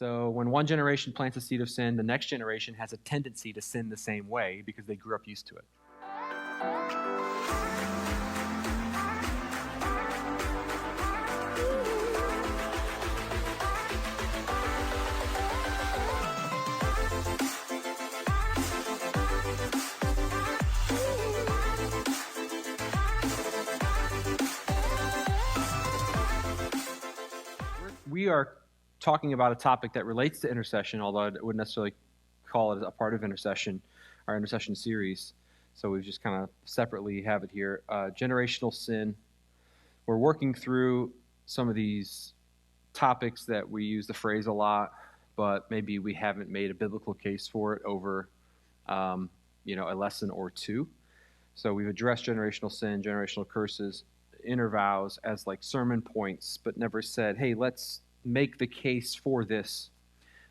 So when one generation plants a seed of sin, the next generation has a tendency to sin the same way because they grew up used to it. We are talking about a topic that relates to intercession, although I wouldn't necessarily call it a part of intercession, our intercession series. So we've just kind of separately have it here. Generational sin. We're working through some of these topics that we use the phrase a lot, but maybe we haven't made a biblical case for it over, a lesson or two. So we've addressed generational sin, generational curses, inner vows as like sermon points, but never said, hey, let's make the case for this.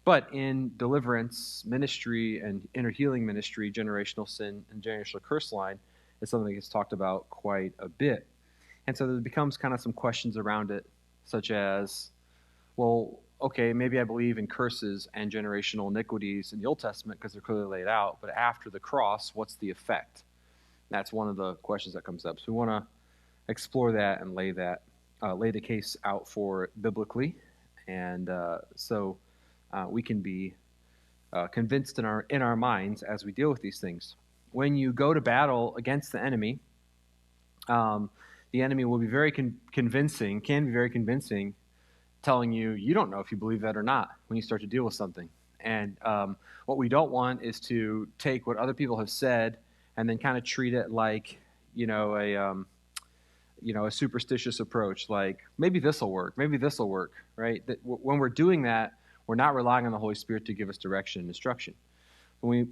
But in deliverance ministry and inner healing ministry, generational sin and generational curse line is something that gets talked about quite a bit. And so there becomes kind of some questions around it, such as, well, okay, maybe I believe in curses and generational iniquities in the Old Testament because they're clearly laid out, but after the cross, what's the effect? That's one of the questions that comes up. So we want to explore that and lay the case out for it biblically, and so we can be convinced in our minds as we deal with these things. When you go to battle against the enemy will be very convincing, can be very convincing, telling you don't know if you believe that or not when you start to deal with something. And what we don't want is to take what other people have said and then kind of treat it like a superstitious approach, like maybe this will work, right? That when we're doing that, we're not relying on the Holy Spirit to give us direction and instruction. When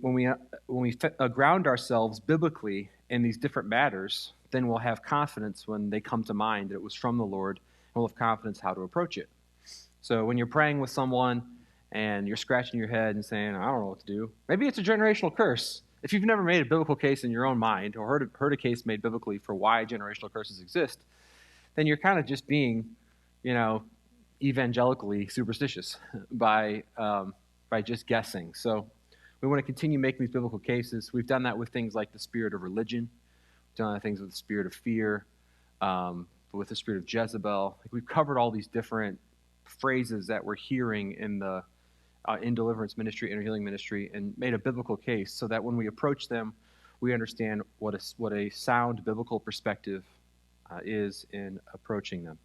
we ground ourselves biblically in these different matters, then we'll have confidence when they come to mind that it was from the Lord, and we'll have confidence how to approach it. So when you're praying with someone and you're scratching your head and saying, I don't know what to do, maybe it's a generational curse. If you've never made a biblical case in your own mind or heard a case made biblically for why generational curses exist, then you're kind of just being, evangelically superstitious by just guessing. So we want to continue making these biblical cases. We've done that with things like the spirit of religion. We've done things with the spirit of fear, with the spirit of Jezebel. We've covered all these different phrases that we're hearing in deliverance ministry, inner healing ministry, and made a biblical case so that when we approach them, we understand what a sound biblical perspective is in approaching them.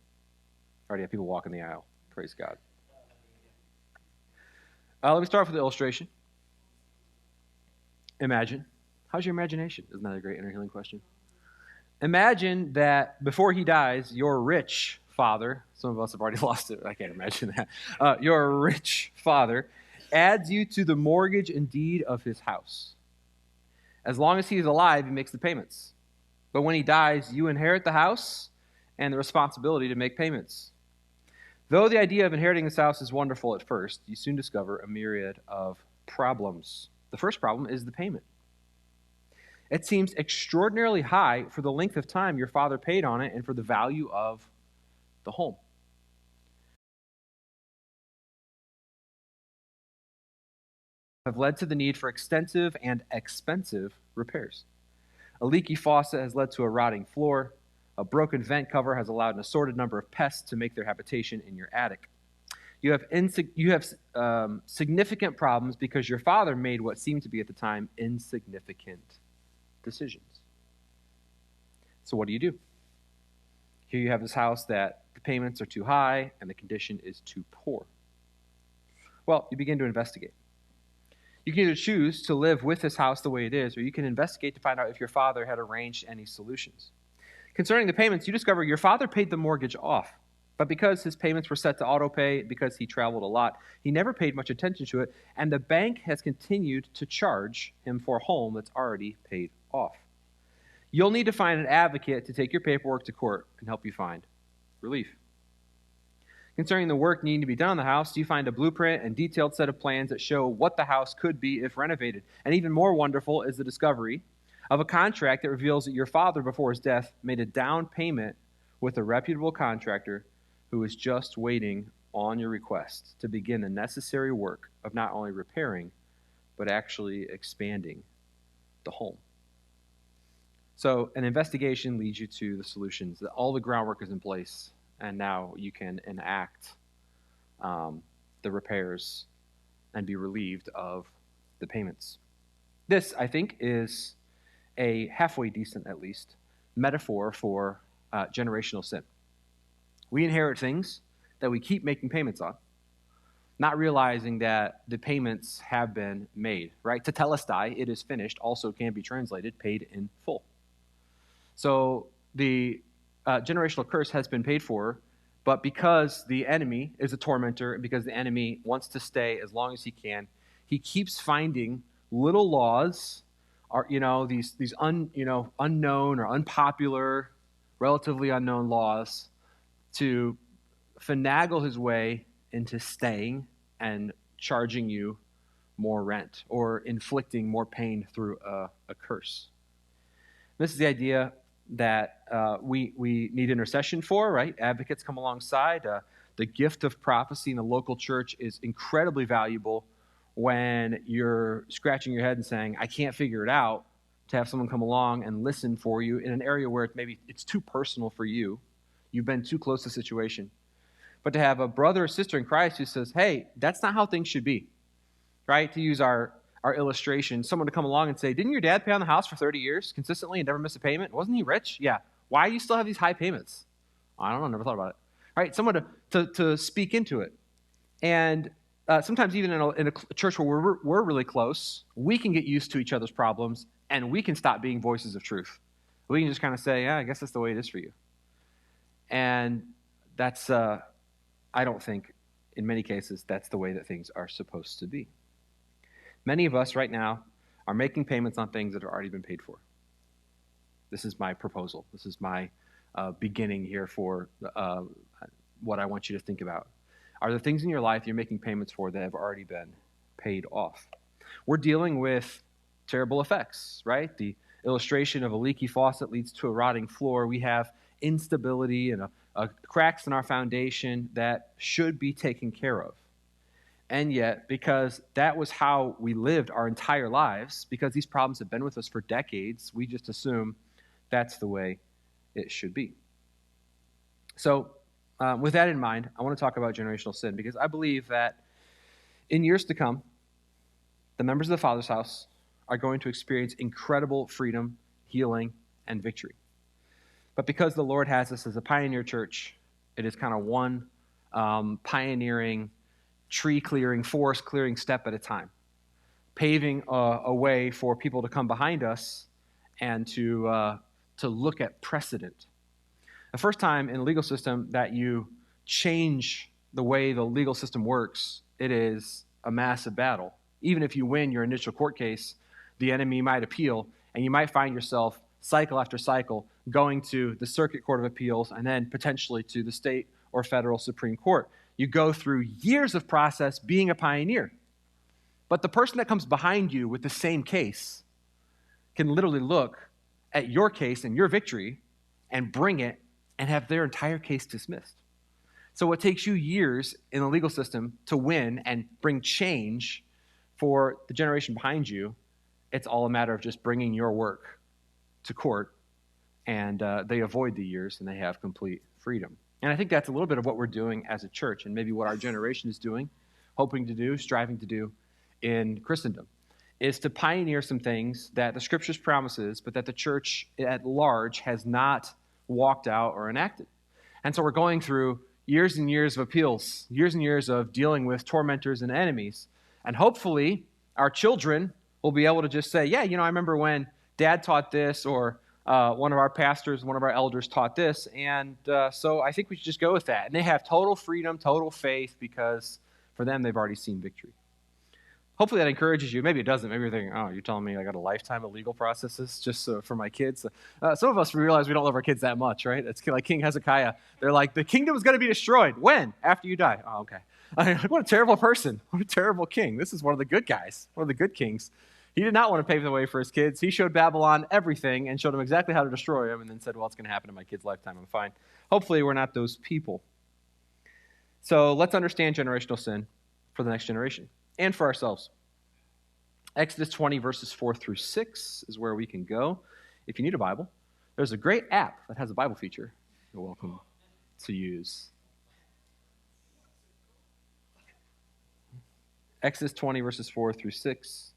Already have people walking the aisle. Praise God. Let me start with the illustration. Imagine. How's your imagination? Isn't that a great inner healing question? Imagine that before he dies, your rich father, some of us have already lost it, I can't imagine that, your rich father adds you to the mortgage and deed of his house. As long as he is alive, he makes the payments. But when he dies, you inherit the house and the responsibility to make payments. Though the idea of inheriting this house is wonderful at first, you soon discover a myriad of problems. The first problem is the payment. It seems extraordinarily high for the length of time your father paid on it and for the value of the home. Have led to the need for extensive and expensive repairs. A leaky faucet has led to a rotting floor. A broken vent cover has allowed an assorted number of pests to make their habitation in your attic. You have significant problems because your father made what seemed to be at the time insignificant decisions. So what do? Here you have this house that the payments are too high and the condition is too poor. Well, you begin to investigate. You can either choose to live with this house the way it is, or you can investigate to find out if your father had arranged any solutions. Concerning the payments, you discover your father paid the mortgage off, but because his payments were set to auto pay, because he traveled a lot, he never paid much attention to it, and the bank has continued to charge him for a home that's already paid off. You'll need to find an advocate to take your paperwork to court and help you find relief. Concerning the work needing to be done on the house, you find a blueprint and detailed set of plans that show what the house could be if renovated. And even more wonderful is the discovery of a contract that reveals that your father, before his death, made a down payment with a reputable contractor who is just waiting on your request to begin the necessary work of not only repairing, but actually expanding the home. So an investigation leads you to the solutions. That all the groundwork is in place, and now you can enact the repairs and be relieved of the payments. This, I think, is a halfway decent, at least, metaphor for generational sin. We inherit things that we keep making payments on, not realizing that the payments have been made, right? Tetelestai, it is finished, also can be translated paid in full. So the generational curse has been paid for, but because the enemy is a tormentor and because the enemy wants to stay as long as he can, he keeps finding little laws, these unknown or unpopular, relatively unknown laws to finagle his way into staying and charging you more rent or inflicting more pain through a curse. This is the idea that we need intercession for, right? Advocates come alongside. The gift of prophecy in the local church is incredibly valuable when you're scratching your head and saying, I can't figure it out, to have someone come along and listen for you in an area where maybe it's too personal for you. You've been too close to the situation. But to have a brother or sister in Christ who says, hey, that's not how things should be, right? To use our illustration, someone to come along and say, didn't your dad pay on the house for 30 years consistently and never miss a payment? Wasn't he rich? Yeah. Why do you still have these high payments? I don't know, never thought about it. Right? Someone to speak into it. And sometimes even in a church where we're really close, we can get used to each other's problems and we can stop being voices of truth. We can just kind of say, yeah, I guess that's the way it is for you. And that's, I don't think, in many cases, that's the way that things are supposed to be. Many of us right now are making payments on things that have already been paid for. This is my proposal. This is my beginning here for what I want you to think about. Are there things in your life you're making payments for that have already been paid off? We're dealing with terrible effects, right? The illustration of a leaky faucet leads to a rotting floor. We have instability and cracks in our foundation that should be taken care of. And yet, because that was how we lived our entire lives, because these problems have been with us for decades, we just assume that's the way it should be. So, with that in mind, I want to talk about generational sin, because I believe that in years to come, the members of the Father's house are going to experience incredible freedom, healing, and victory. But because the Lord has us as a pioneer church, it is kind of one pioneering, tree-clearing, forest-clearing step at a time, paving a way for people to come behind us and to look at precedent. The first time in the legal system that you change the way the legal system works, it is a massive battle. Even if you win your initial court case, the enemy might appeal, and you might find yourself cycle after cycle going to the Circuit Court of Appeals and then potentially to the state or federal Supreme Court. You go through years of process being a pioneer. But the person that comes behind you with the same case can literally look at your case and your victory and bring it and have their entire case dismissed. So it takes you years in the legal system to win and bring change for the generation behind you. It's all a matter of just bringing your work to court, and they avoid the years and they have complete freedom. And I think that's a little bit of what we're doing as a church, and maybe what our generation is doing, hoping to do, striving to do in Christendom, is to pioneer some things that the Scriptures promises, but that the church at large has not walked out or enacted. And so we're going through years and years of appeals, years and years of dealing with tormentors and enemies. And hopefully our children will be able to just say, yeah, I remember when Dad taught this, or one of our pastors, one of our elders taught this, and so I think we should just go with that. And they have total freedom, total faith, because for them, they've already seen victory. Hopefully that encourages you. Maybe it doesn't. Maybe you're thinking, oh, you're telling me I got a lifetime of legal processes just for my kids? Some of us realize we don't love our kids that much, right? It's like King Hezekiah. They're like, the kingdom is going to be destroyed. When? After you die. Oh, okay. What a terrible person. What a terrible king. This is one of the good guys, one of the good kings. He did not want to pave the way for his kids. He showed Babylon everything and showed them exactly how to destroy them, and then said, well, it's going to happen in my kid's lifetime. I'm fine. Hopefully we're not those people. So let's understand generational sin for the next generation and for ourselves. Exodus 20, verses 4 through 6 is where we can go. If you need a Bible, there's a great app that has a Bible feature you're welcome to use. Exodus 20, verses 4 through 6.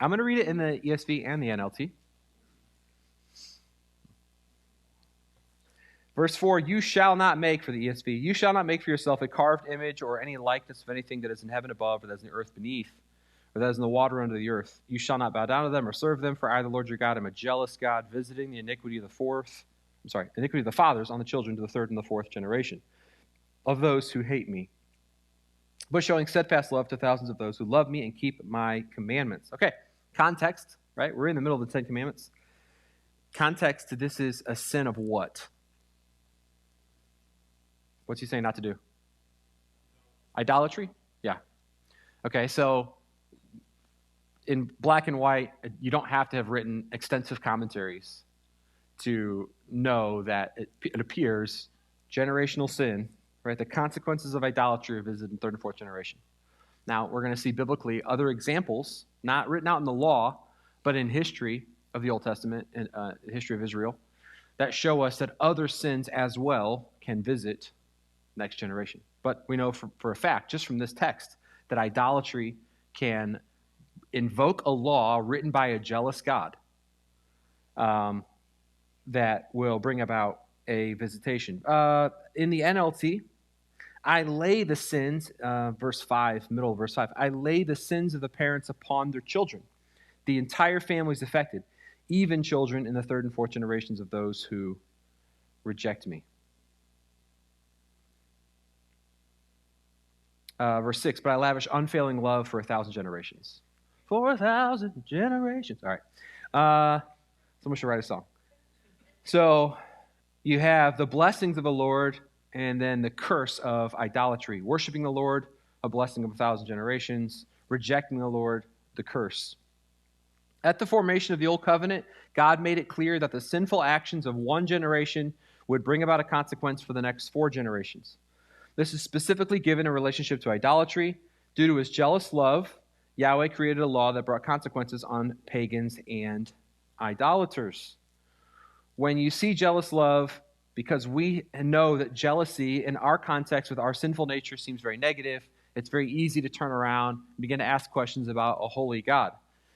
I'm going to read it in the ESV and the NLT. Verse 4, you shall not make, for the ESV, you shall not make for yourself a carved image or any likeness of anything that is in heaven above, or that is in the earth beneath, or that is in the water under the earth. You shall not bow down to them or serve them, for I, the Lord your God, am a jealous God, visiting the iniquity of the fathers on the children to the third and the fourth generation of those who hate me, but showing steadfast love to thousands of those who love me and keep my commandments. Okay, context, right? We're in the middle of the Ten Commandments. Context to this is a sin of what? What's he saying not to do? Idolatry? Yeah. Okay, so in black and white, you don't have to have written extensive commentaries to know that it appears generational sin, right? The consequences of idolatry are visited in third and fourth generation. Now, we're going to see biblically other examples, not written out in the law, but in history of the Old Testament and history of Israel, that show us that other sins as well can visit next generation. But we know for a fact, just from this text, that idolatry can invoke a law written by a jealous God that will bring about a visitation. In the NLT, I lay the sins, verse 5, middle of verse 5, I lay the sins of the parents upon their children. The entire family is affected, even children in the third and fourth generations of those who reject me. Verse 6, but I lavish unfailing love for 1,000 generations. For 1,000 generations. All right. Someone should write a song. So you have the blessings of the Lord and then the curse of idolatry. Worshiping the Lord, a blessing of 1,000 generations. Rejecting the Lord, the curse. At the formation of the Old Covenant, God made it clear that the sinful actions of one generation would bring about a consequence for the next 4 generations. This is specifically given in relationship to idolatry. Due to his jealous love, Yahweh created a law that brought consequences on pagans and idolaters. When you see jealous love, because we know that jealousy in our context with our sinful nature seems very negative, it's very easy to turn around and begin to ask questions about a holy God.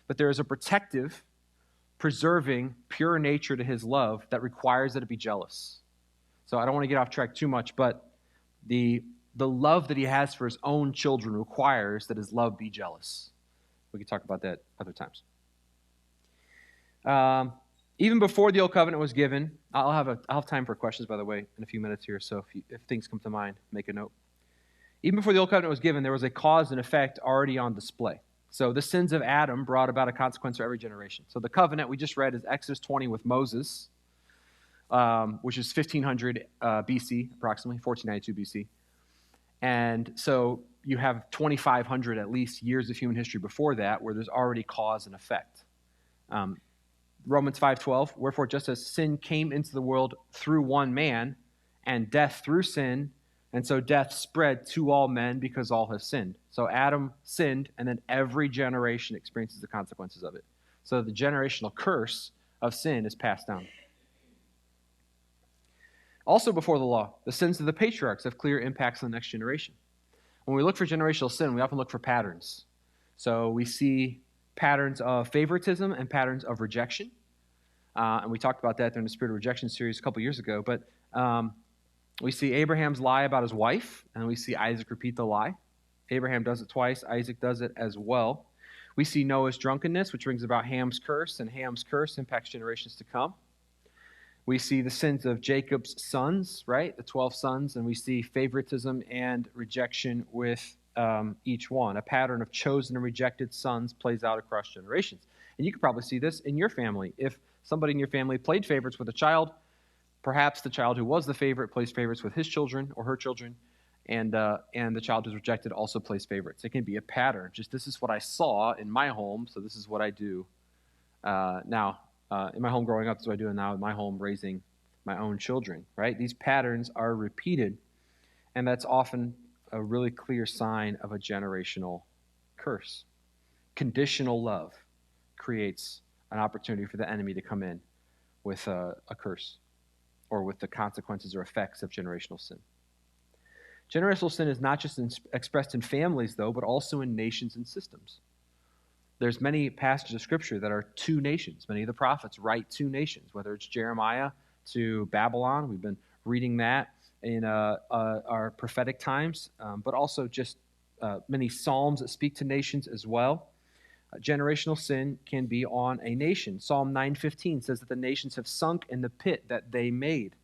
But there is a protective, preserving, pure nature to his love that requires that it be jealous. So I don't want to get off track too much, but the love that he has for his own children requires that his love be jealous. We can talk about that other times. Even before the Old Covenant was given, I'll have time for questions, by the way, in a few minutes here, so if things come to mind, make a note. Even before the Old Covenant was given, there was a cause and effect already on display. So the sins of Adam brought about a consequence for every generation. So the covenant we just read is Exodus 20 with Moses, which is 1500 BC, approximately, 1492 BC. And so you have 2,500 at least years of human history before that where there's already cause and effect. Romans 5:12, wherefore just as sin came into the world through one man, and death through sin, and so death spread to all men because all have sinned. So Adam sinned, and then every generation experiences the consequences of it. So the generational curse of sin is passed down. Also before the law, the sins of the patriarchs have clear impacts on the next generation. When we look for generational sin, we often look for patterns. So we see patterns of favoritism and patterns of rejection. And we talked about that during the Spirit of Rejection series a couple years ago. But we see Abraham's lie about his wife, and we see Isaac repeat the lie. Abraham does it twice. Isaac does it as well. We see Noah's drunkenness, which brings about Ham's curse, and Ham's curse impacts generations to come. We see the sins of Jacob's sons, right? The 12 sons, and we see favoritism and rejection with each one. A pattern of chosen and rejected sons plays out across generations. And you could probably see this in your family. If somebody in your family played favorites with a child, perhaps the child who was the favorite plays favorites with his children or her children, and the child who's rejected also plays favorites. It can be a pattern. Just this is what I saw in my home, so this is what I do now. In my home growing up, this is what I do now in my home raising my own children, right? These patterns are repeated. And that's often a really clear sign of a generational curse. Conditional love creates an opportunity for the enemy to come in with a curse or with the consequences or effects of generational sin. Generational sin is not just expressed in families, though, but also in nations and systems. There's many passages of Scripture that are to nations. Many of the prophets write to nations, whether it's Jeremiah to Babylon. We've been reading that in our prophetic times, but also just many psalms that speak to nations as well. Generational sin can be on a nation. Psalm 9:15 says that the nations have sunk in the pit that they made.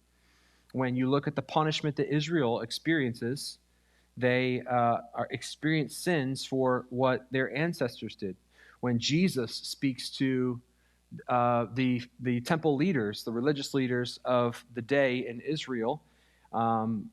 When you look at the punishment that Israel experiences, they experience sins for what their ancestors did. When Jesus speaks to the temple leaders, the religious leaders of the day in Israel,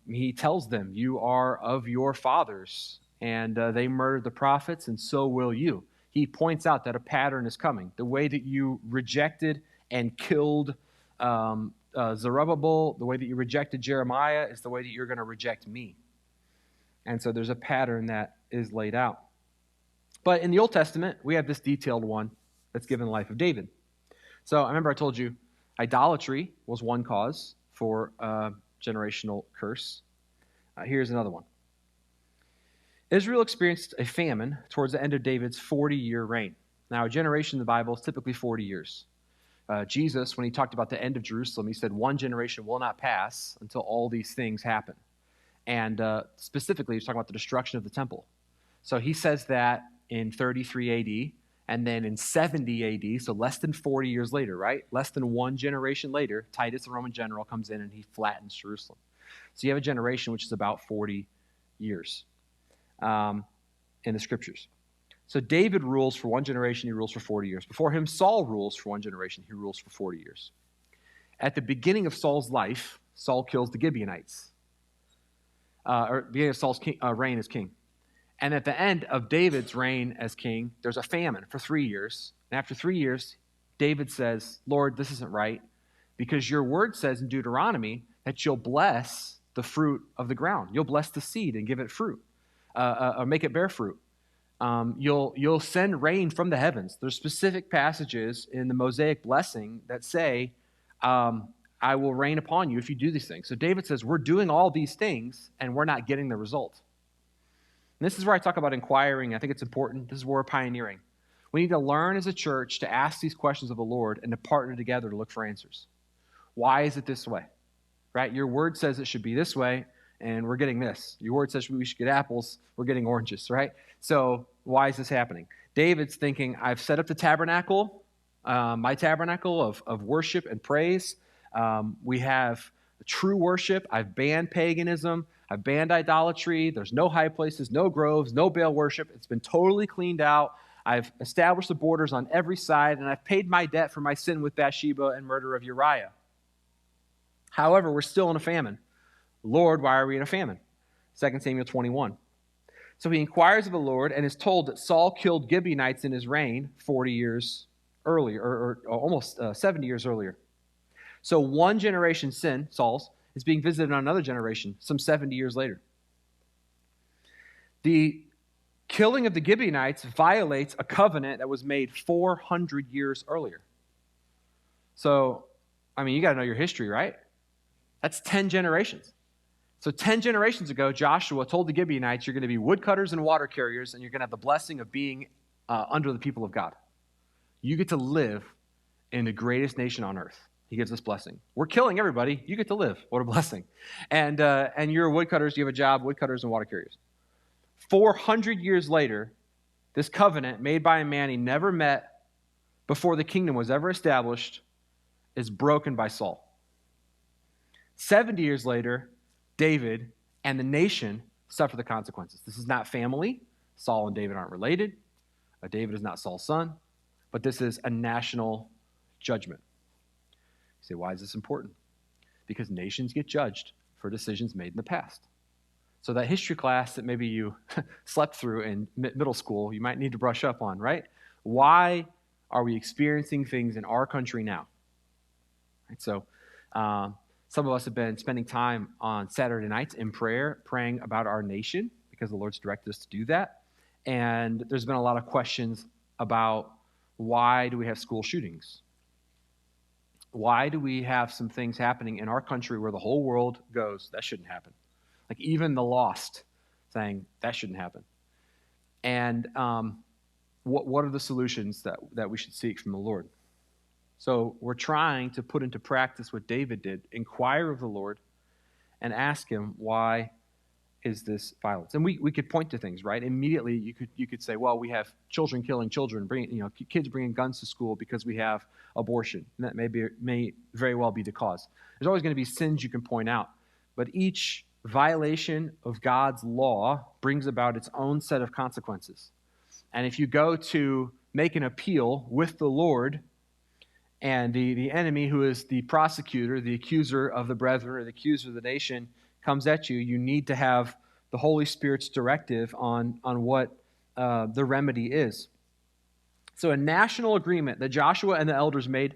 he tells them, "You are of your fathers, and they murdered the prophets, and so will you." He points out that a pattern is coming. The way that you rejected and killed Zerubbabel, the way that you rejected Jeremiah, is the way that you're going to reject me. And so there's a pattern that is laid out. But in the Old Testament, we have this detailed one that's given the life of David. So I remember I told you idolatry was one cause for generational curse. Here's another one. Israel experienced a famine towards the end of David's 40-year reign. Now, a generation in the Bible is typically 40 years. Jesus, when he talked about the end of Jerusalem, he said, one generation will not pass until all these things happen. And specifically, he's talking about the destruction of the temple. So he says that in 33 AD, and then in 70 AD, so less than 40 years later, right? Less than one generation later, Titus, the Roman general, comes in and he flattens Jerusalem. So you have a generation which is about 40 years in the scriptures. So David rules for one generation, he rules for 40 years. Before him, Saul rules for one generation, he rules for 40 years. At the beginning of Saul's life, Saul kills the Gibeonites, or beginning of Saul's reign as king. And at the end of David's reign as king, there's a famine for 3 years. And after 3 years, David says, "Lord, this isn't right, because your word says in Deuteronomy that you'll bless the fruit of the ground. You'll bless the seed and give it fruit, or make it bear fruit. You'll send rain from the heavens." There's specific passages in the Mosaic blessing that say, "I will rain upon you if you do these things." So David says, we're doing all these things, and we're not getting the result. And this is where I talk about inquiring. I think it's important. This is where we're pioneering. We need to learn as a church to ask these questions of the Lord and to partner together to look for answers. Why is it this way? Right? Your word says it should be this way, and we're getting this. Your word says we should get apples, we're getting oranges, right? So why is this happening? David's thinking, I've set up the tabernacle, my tabernacle of worship and praise. We have true worship. I've banned paganism. I've banned idolatry. There's no high places, no groves, no Baal worship. It's been totally cleaned out. I've established the borders on every side, and I've paid my debt for my sin with Bathsheba and murder of Uriah. However, we're still in a famine. Lord, why are we in a famine? 2 Samuel 21. So he inquires of the Lord and is told that Saul killed Gibeonites in his reign 40 years earlier, or almost 70 years earlier. So one generation's sin, Saul's, is being visited on another generation some 70 years later. The killing of the Gibeonites violates a covenant that was made 400 years earlier. So, I mean, you got to know your history, right? That's 10 generations. So 10 generations ago, Joshua told the Gibeonites, you're going to be woodcutters and water carriers, and you're going to have the blessing of being under the people of God. You get to live in the greatest nation on earth. He gives this blessing. We're killing everybody. You get to live. What a blessing. And you're woodcutters. You have a job, woodcutters and water carriers. 400 years later, this covenant made by a man he never met before the kingdom was ever established is broken by Saul. 70 years later, David and the nation suffer the consequences. This is not family. Saul and David aren't related. David is not Saul's son. But this is a national judgment. You say, why is this important? Because nations get judged for decisions made in the past. So that history class that maybe you slept through in middle school, you might need to brush up on, right? Why are we experiencing things in our country now? Right, so Some of us have been spending time on Saturday nights in prayer, praying about our nation because the Lord's directed us to do that. And there's been a lot of questions about why do we have school shootings? Why do we have some things happening in our country where the whole world goes, that shouldn't happen? Like even the lost saying, that shouldn't happen. And what are the solutions that we should seek from the Lord? So we're trying to put into practice what David did, inquire of the Lord and ask him, why is this violence? And we could point to things, right? Immediately you could say, well, we have children killing children, kids bringing guns to school because we have abortion. And that may very well be the cause. There's always going to be sins you can point out, but each violation of God's law brings about its own set of consequences. And if you go to make an appeal with the Lord, and the enemy, who is the prosecutor, the accuser of the brethren, or the accuser of the nation, comes at you, you need to have the Holy Spirit's directive on what the remedy is. So a national agreement that Joshua and the elders made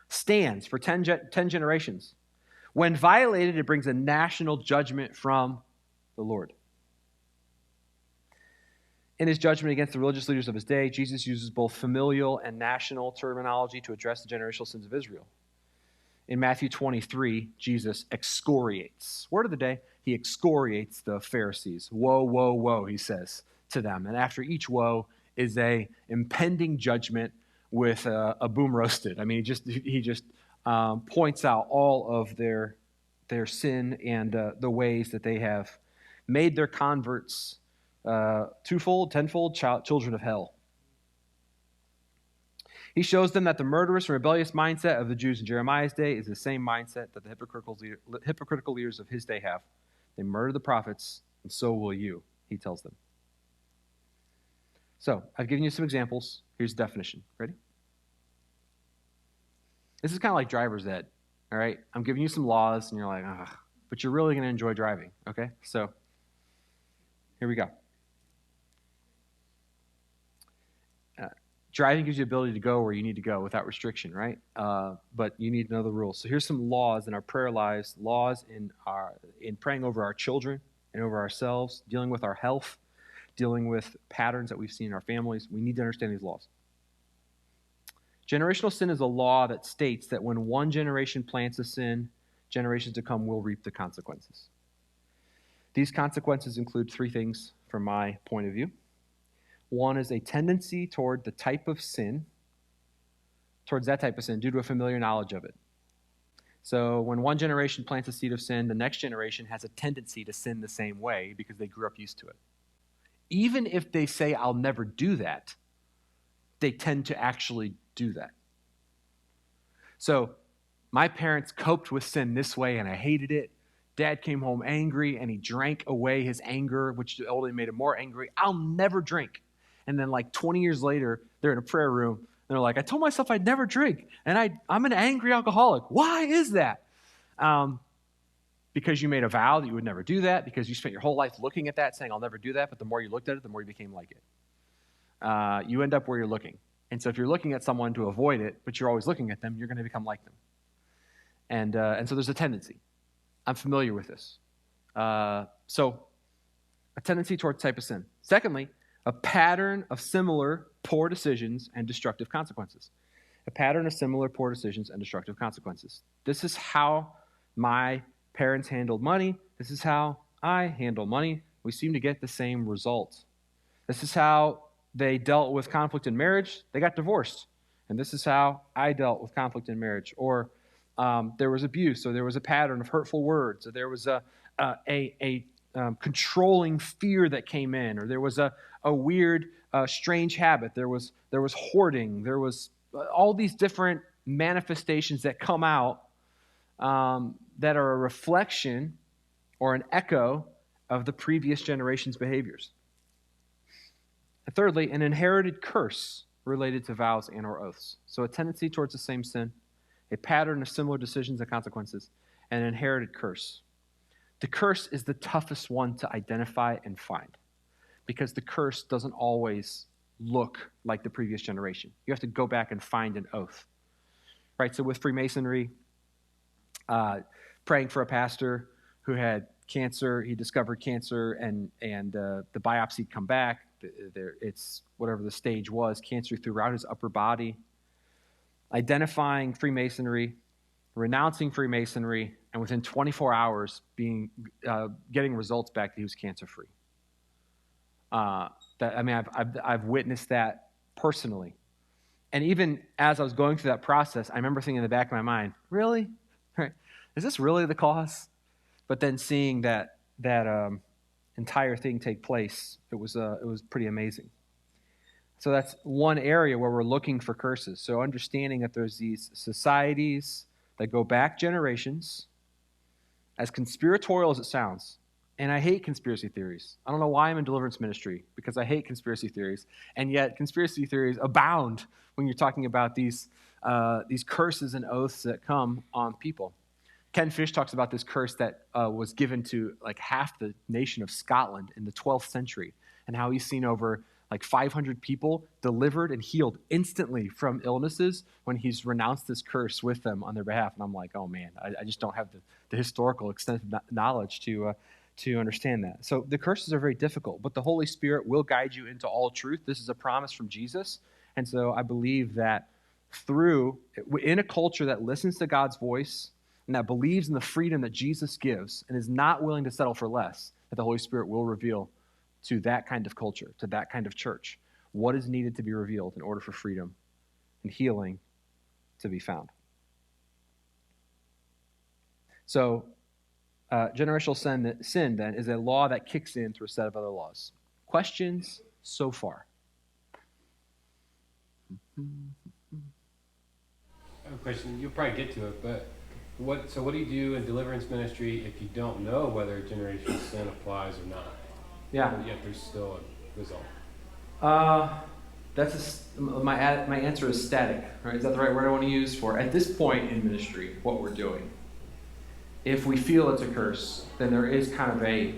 stands for 10 generations. When violated, it brings a national judgment from the Lord. In his judgment against the religious leaders of his day, Jesus uses both familial and national terminology to address the generational sins of Israel. In Matthew 23, Jesus excoriates. Word of the day, he excoriates the Pharisees. Woe, woe, woe, he says to them. And after each woe is a impending judgment with a boom roasted. I mean, he just points out all of their sin and the ways that they have made their converts twofold, tenfold children of hell. He shows them that the murderous and rebellious mindset of the Jews in Jeremiah's day is the same mindset that the hypocritical leaders of his day have. They murder the prophets, and so will you, he tells them. So, I've given you some examples. Here's the definition. Ready? This is kind of like driver's ed, all right? I'm giving you some laws, and you're like, but you're really going to enjoy driving, okay? So, here we go. Driving gives you the ability to go where you need to go without restriction, right? But you need to know the rules. So here's some laws in our prayer lives, laws in praying over our children and over ourselves, dealing with our health, dealing with patterns that we've seen in our families. We need to understand these laws. Generational sin is a law that states that when one generation plants a sin, generations to come will reap the consequences. These consequences include three things from my point of view. One is a tendency toward that type of sin due to a familiar knowledge of it. So when one generation plants a seed of sin, the next generation has a tendency to sin the same way because they grew up used to it. Even if they say, I'll never do that, they tend to actually do that. So my parents coped with sin this way, and I hated it. Dad came home angry, and he drank away his anger, which only made him more angry. I'll never drink. And then like 20 years later, they're in a prayer room, and they're like, I told myself I'd never drink, and I'm an angry alcoholic. Why is that? Because you made a vow that you would never do that, because you spent your whole life looking at that, saying, I'll never do that, but the more you looked at it, the more you became like it. You end up where you're looking. And so if you're looking at someone to avoid it, but you're always looking at them, you're going to become like them. And so there's a tendency. I'm familiar with this. So a tendency toward type of sin. Secondly, a pattern of similar poor decisions and destructive consequences. A pattern of similar poor decisions and destructive consequences. This is how my parents handled money. This is how I handle money. We seem to get the same result. This is how they dealt with conflict in marriage. They got divorced. And this is how I dealt with conflict in marriage. Or there was abuse, or there was a pattern of hurtful words, or there was a controlling fear that came in, or there was a weird, strange habit. There was hoarding. There was all these different manifestations that come out that are a reflection or an echo of the previous generation's behaviors. And thirdly, an inherited curse related to vows and or oaths. So a tendency towards the same sin, a pattern of similar decisions and consequences, and an inherited curse. The curse is the toughest one to identify and find because the curse doesn't always look like the previous generation. You have to go back and find an oath. Right? So with Freemasonry, praying for a pastor who had cancer. He discovered cancer, and the biopsy come back. It's whatever the stage was, cancer throughout his upper body. Identifying Freemasonry, renouncing Freemasonry, and within 24 hours getting results back that he was cancer-free. I've witnessed that personally. And even as I was going through that process, I remember thinking in the back of my mind, really? Is this really the cause? But then seeing that entire thing take place, it was pretty amazing. So that's one area where we're looking for curses. So understanding that there's these societies that go back generations, as conspiratorial as it sounds. And I hate conspiracy theories. I don't know why I'm in deliverance ministry, because I hate conspiracy theories. And yet conspiracy theories abound when you're talking about these curses and oaths that come on people. Ken Fish talks about this curse that was given to like half the nation of Scotland in the 12th century, and how he's seen over like 500 people delivered and healed instantly from illnesses when he's renounced this curse with them on their behalf. And I'm like, oh man, I just don't have the historical extensive knowledge to understand that. So the curses are very difficult, but the Holy Spirit will guide you into all truth. This is a promise from Jesus. And so I believe that in a culture that listens to God's voice and that believes in the freedom that Jesus gives and is not willing to settle for less, that the Holy Spirit will reveal to that kind of culture, to that kind of church, what is needed to be revealed in order for freedom and healing to be found. So, generational sin, then, is a law that kicks in through a set of other laws. Questions so far? I have a question. You'll probably get to it, but what do you do in deliverance ministry if you don't know whether generational sin applies or not? Yeah. But yet there's still a result. My answer is static. Right? Is that the right word I want to use for at this point in ministry, what we're doing? If we feel it's a curse, then there is kind of a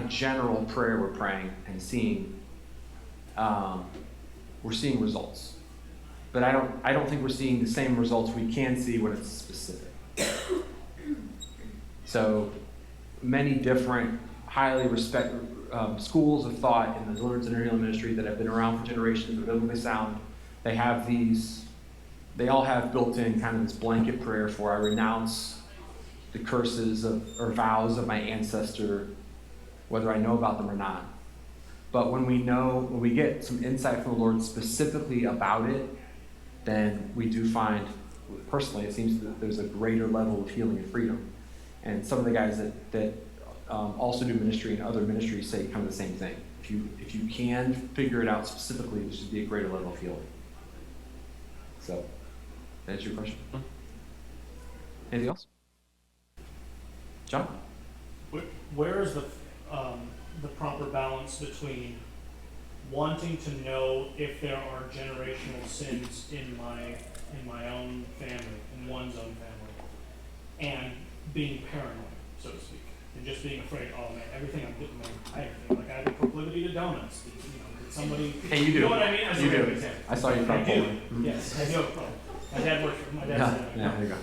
general prayer we're praying and seeing. We're seeing results, but I don't think we're seeing the same results we can see when it's specific. So many different highly respected schools of thought in the deliverance and healing ministry that have been around for generations, are biblically sound. They all have built in kind of this blanket prayer for I renounce the curses or vows of my ancestor, whether I know about them or not. But when we get some insight from the Lord specifically about it, then we do find, personally, it seems that there's a greater level of healing and freedom. And some of the guys that also do ministry and other ministries say kind of the same thing. If you can figure it out specifically, there should be a greater level of healing. So, that's your question. Anything else? John? Where is the proper balance between wanting to know if there are generational sins in my own family, in one's own family, and being paranoid, so to speak, and just being afraid, oh man, everything I'm getting, I have a proclivity to donuts. Did somebody? Hey, you do. You know what I mean? You do. I saw you probably. I do. Mm-hmm. Yes, I do. My dad worked for my dad's. Yeah, there you go.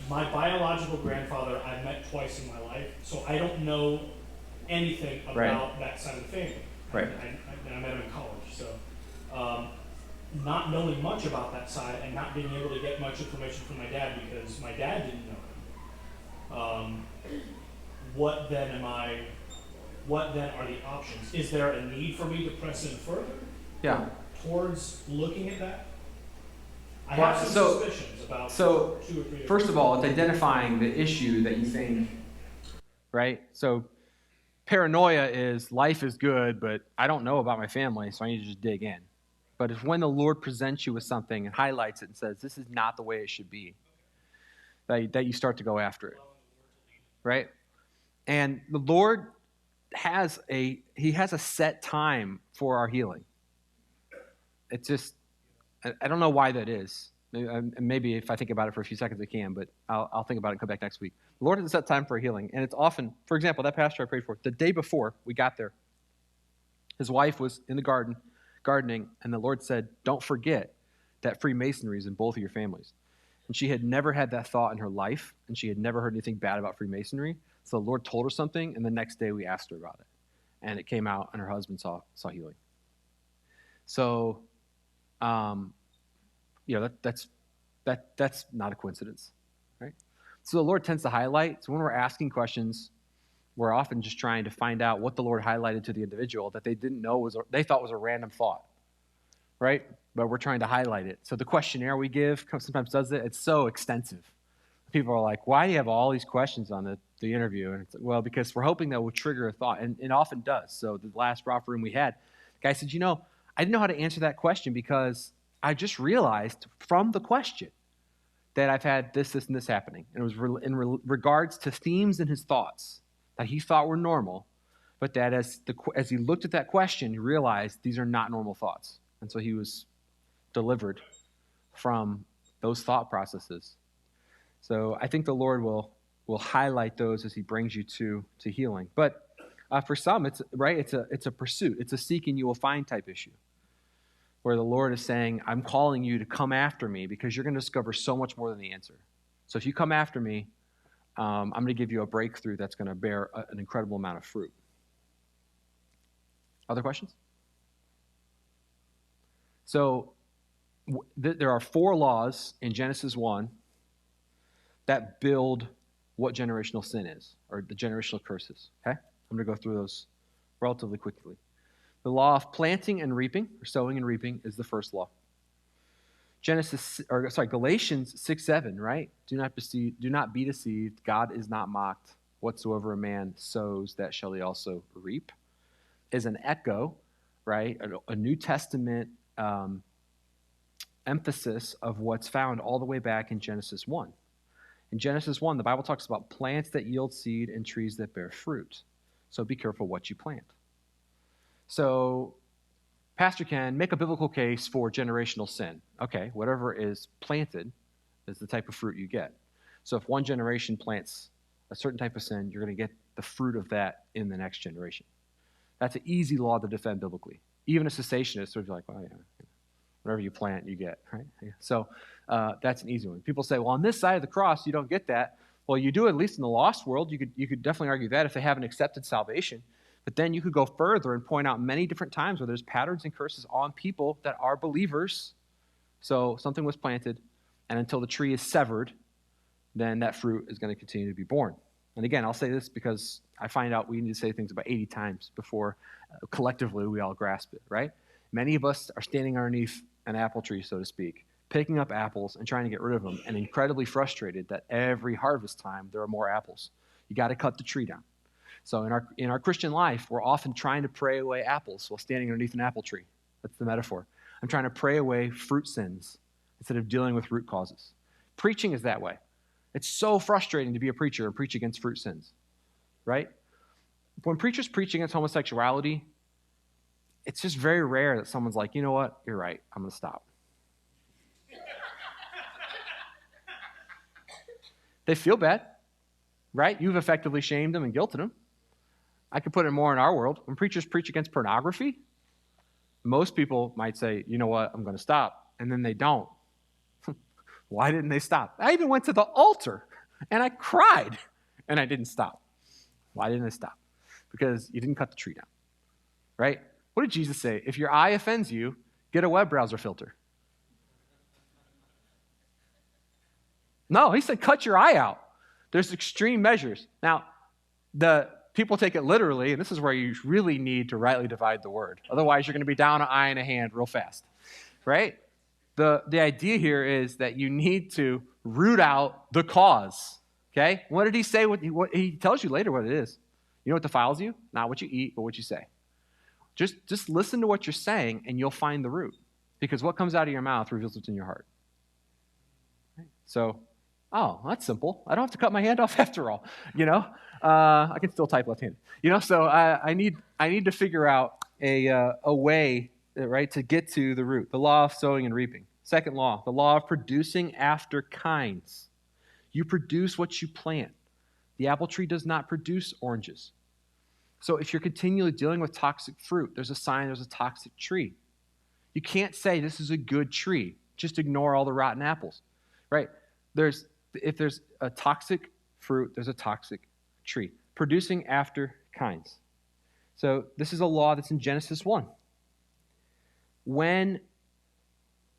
My biological grandfather I've met twice in my life, so I don't know anything about that side of the family. Right. I met him in college, so not knowing much about that side and not being able to get much information from my dad because my dad didn't know him. What then are the options? Is there a need for me to press in further? Yeah. Towards looking at that? I have some suspicions about 2 or 3 first of all, it's identifying the issue that you think, right? So paranoia is life is good, but I don't know about my family, so I need to just dig in. But it's when the Lord presents you with something and highlights it and says, this is not the way it should be, that you start to go after it, right? And the Lord has a set time for our healing. It's just, I don't know why that is. Maybe if I think about it for a few seconds, I can, but I'll think about it and come back next week. The Lord has a set time for healing, and it's often, for example, that pastor I prayed for, the day before we got there, his wife was in the gardening, and the Lord said, don't forget that Freemasonry is in both of your families. And she had never had that thought in her life, and she had never heard anything bad about Freemasonry. So the Lord told her something, and the next day we asked her about it. And it came out, and her husband saw healing. So, that's not a coincidence, right? So the Lord tends to highlight. So when we're asking questions, we're often just trying to find out what the Lord highlighted to the individual that they didn't know they thought was a random thought, right? But we're trying to highlight it. So the questionnaire we give sometimes does it. It's so extensive. People are like, why do you have all these questions on the interview? And it's like, well, because we're hoping that will trigger a thought, and it often does. So the last Rafa room we had, the guy said, I didn't know how to answer that question because I just realized from the question that I've had this, and this happening. And it was in regards to themes in his thoughts that he thought were normal, but that as he looked at that question, he realized these are not normal thoughts. And so he was delivered from those thought processes. So I think the Lord will highlight those as he brings you to healing. But for some, it's a pursuit. It's a seek and you will find type issue, where the Lord is saying, I'm calling you to come after me because you're going to discover so much more than the answer. So if you come after me, I'm going to give you a breakthrough that's going to bear an incredible amount of fruit. Other questions? So there are 4 laws in Genesis 1 that build what generational sin is, or the generational curses. Okay? I'm going to go through those relatively quickly. The law of planting and reaping, or sowing and reaping, is the first law. Galatians 6:7, right? Do not be deceived. God is not mocked. Whatsoever a man sows, that shall he also reap. Is an echo, right? A New Testament emphasis of what's found all the way back in Genesis 1. In Genesis 1, the Bible talks about plants that yield seed and trees that bear fruit. So be careful what you plant. So, Pastor Ken, make a biblical case for generational sin. Okay, whatever is planted is the type of fruit you get. So if one generation plants a certain type of sin, you're going to get the fruit of that in the next generation. That's an easy law to defend biblically. Even a cessationist would be like, well, yeah, whatever you plant, you get, right? Yeah. So that's an easy one. People say, well, on this side of the cross, you don't get that. Well, you do, at least in the lost world. You could definitely argue that if they haven't accepted salvation. But then you could go further and point out many different times where there's patterns and curses on people that are believers. So something was planted, and until the tree is severed, then that fruit is going to continue to be born. And again, I'll say this because I find out we need to say things about 80 times before collectively we all grasp it, right? Many of us are standing underneath an apple tree, so to speak, picking up apples and trying to get rid of them, and incredibly frustrated that every harvest time there are more apples. You got to cut the tree down. So in our Christian life, we're often trying to pray away apples while standing underneath an apple tree. That's the metaphor. I'm trying to pray away fruit sins instead of dealing with root causes. Preaching is that way. It's so frustrating to be a preacher and preach against fruit sins, right? When preachers preach against homosexuality, it's just very rare that someone's like, you know what, you're right, I'm going to stop. They feel bad, right? You've effectively shamed them and guilted them. I could put it more in our world. When preachers preach against pornography, most people might say, you know what, I'm going to stop. And then they don't. Why didn't they stop? I even went to the altar and I cried and I didn't stop. Why didn't I stop? Because you didn't cut the tree down, right? What did Jesus say? If your eye offends you, get a web browser filter. No, he said cut your eye out. There's extreme measures. Now, the people take it literally, and this is where you really need to rightly divide the word. Otherwise, you're going to be down an eye and a hand real fast, right? The idea here is that you need to root out the cause, okay? What did he say? What he tells you later what it is. You know what defiles you? Not what you eat, but what you say. Just listen to what you're saying, and you'll find the root. Because what comes out of your mouth reveals what's in your heart. Right? So, that's simple. I don't have to cut my hand off after all. I can still type left-handed. So I need to figure out a way, right, to get to the root. The law of sowing and reaping. Second law, the law of producing after kinds. You produce what you plant. The apple tree does not produce oranges. So if you're continually dealing with toxic fruit, there's a sign there's a toxic tree. You can't say this is a good tree. Just ignore all the rotten apples, right? if there's a toxic fruit, there's a toxic tree. Producing after kinds. So this is a law that's in Genesis 1. When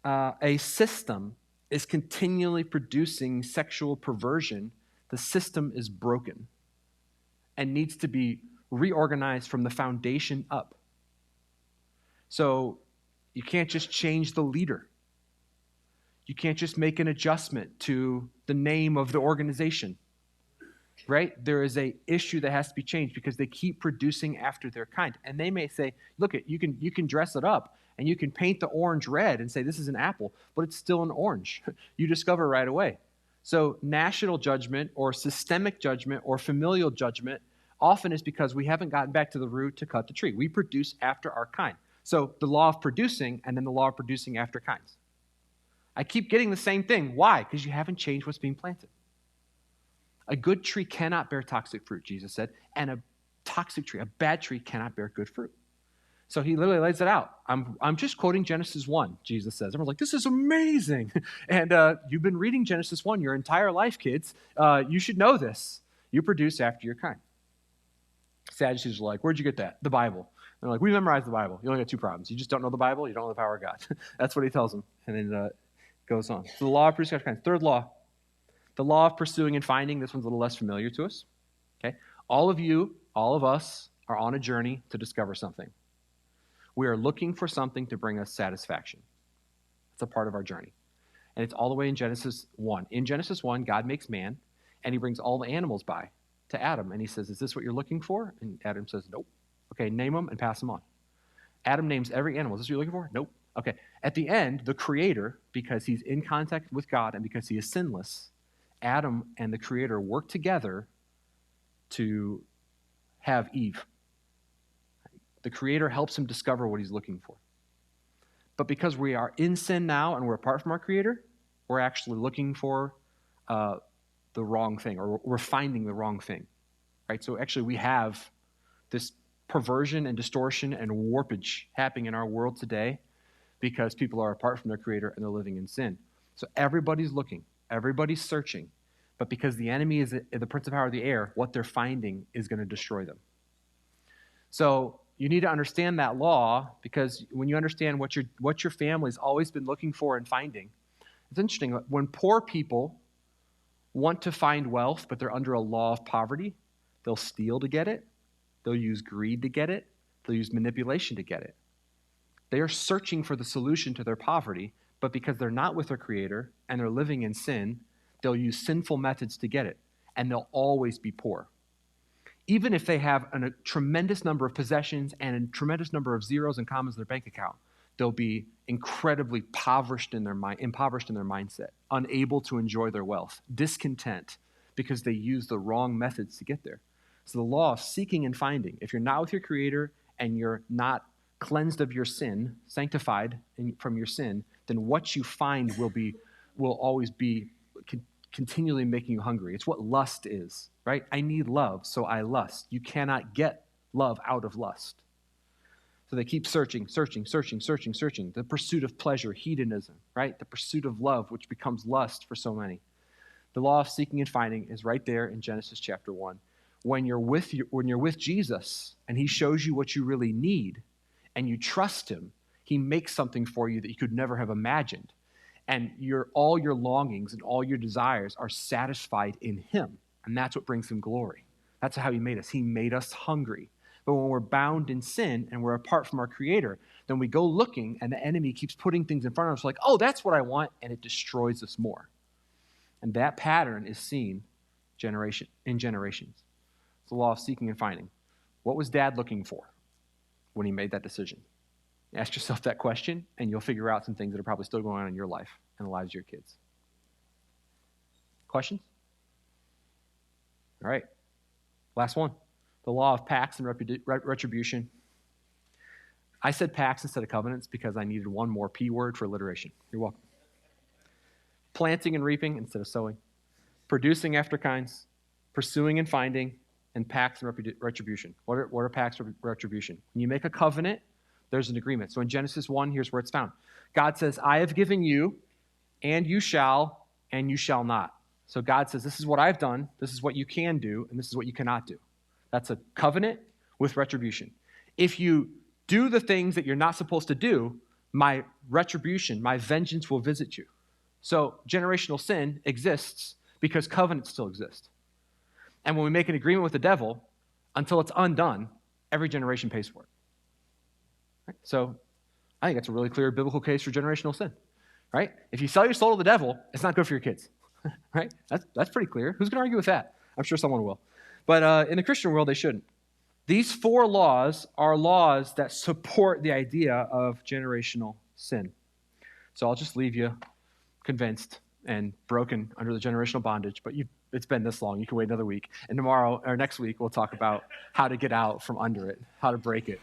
a system is continually producing sexual perversion, the system is broken and needs to be reorganized from the foundation up. So you can't just change the leader. You can't just make an adjustment to the name of the organization, right? There is a issue that has to be changed because they keep producing after their kind. And they may say, look, you can dress it up and you can paint the orange red and say this is an apple, but it's still an orange. You discover right away. So national judgment or systemic judgment or familial judgment often is because we haven't gotten back to the root to cut the tree. We produce after our kind. So the law of producing and then the law of producing after kinds. I keep getting the same thing. Why? Because you haven't changed what's being planted. A good tree cannot bear toxic fruit, Jesus said, and a toxic tree, a bad tree, cannot bear good fruit. So he literally lays it out. I'm just quoting Genesis 1, Jesus says. Everyone's like, this is amazing. And you've been reading Genesis 1 your entire life, kids. You should know this. You produce after your kind. Sadducees are like, where'd you get that? The Bible. They're like, we memorized the Bible. You only got two problems. You just don't know the Bible. You don't know the power of God. That's what he tells them. And then goes on. So the law of producing after kinds. Third law, the law of pursuing and finding. This one's a little less familiar to us. Okay, all of us are on a journey to discover something. We are looking for something to bring us satisfaction. It's a part of our journey. And it's all the way in Genesis 1. In Genesis 1, God makes man, and he brings all the animals by to Adam. And he says, is this what you're looking for? And Adam says, nope. Okay, name them and pass them on. Adam names every animal. Is this what you're looking for? Nope. Okay, at the end, the Creator, because he's in contact with God and because he is sinless, Adam and the Creator work together to have Eve. The Creator helps him discover what he's looking for. But because we are in sin now and we're apart from our Creator, we're actually looking for the wrong thing, or we're finding the wrong thing, right? So actually we have this perversion and distortion and warpage happening in our world today because people are apart from their Creator and they're living in sin. So everybody's looking, everybody's searching, but because the enemy is the prince of power of the air, what they're finding is going to destroy them. So you need to understand that law, because when you understand what your family's always been looking for and finding, it's interesting. When poor people want to find wealth, but they're under a law of poverty, they'll steal to get it. They'll use greed to get it. They'll use manipulation to get it. They are searching for the solution to their poverty, but because they're not with their Creator and they're living in sin, they'll use sinful methods to get it, and they'll always be poor. Even if they have a tremendous number of possessions and a tremendous number of zeros and commas in their bank account, they'll be incredibly impoverished in their mindset, unable to enjoy their wealth, discontent, because they use the wrong methods to get there. So the law of seeking and finding, if you're not with your Creator and you're not cleansed of your sin, sanctified from your sin, then what you find will always be continually making you hungry. It's what lust is, right? I need love, so I lust. You cannot get love out of lust. So they keep searching. The pursuit of pleasure, hedonism, right? The pursuit of love, which becomes lust for so many. The law of seeking and finding is right there in Genesis chapter 1. When you're with Jesus and he shows you what you really need and you trust him, he makes something for you that you could never have imagined. And all your longings and all your desires are satisfied in him. And that's what brings him glory. That's how he made us. He made us hungry. But when we're bound in sin and we're apart from our Creator, then we go looking and the enemy keeps putting things in front of us like, oh, that's what I want, and it destroys us more. And that pattern is seen in generations. It's the law of seeking and finding. What was Dad looking for when he made that decision? Ask yourself that question, and you'll figure out some things that are probably still going on in your life and the lives of your kids. Questions? All right. Last one. The law of pacts and retribution. I said pacts instead of covenants because I needed one more P word for alliteration. You're welcome. Planting and reaping instead of sowing. Producing after kinds. Pursuing and finding. And pacts and retribution. What are pacts and retribution? When you make a covenant, there's an agreement. So in Genesis 1, here's where it's found. God says, I have given you, and you shall, and you shall not. So God says, this is what I've done, this is what you can do, and this is what you cannot do. That's a covenant with retribution. If you do the things that you're not supposed to do, my retribution, my vengeance will visit you. So generational sin exists because covenants still exist. And when we make an agreement with the devil, until it's undone, every generation pays for it. Right? So I think that's a really clear biblical case for generational sin. Right? If you sell your soul to the devil, it's not good for your kids. Right? That's pretty clear. Who's going to argue with that? I'm sure someone will. But in the Christian world, they shouldn't. These 4 laws are laws that support the idea of generational sin. So I'll just leave you convinced and broken under the generational bondage, but it's been this long. You can wait another week. And tomorrow or next week, we'll talk about how to get out from under it, how to break it.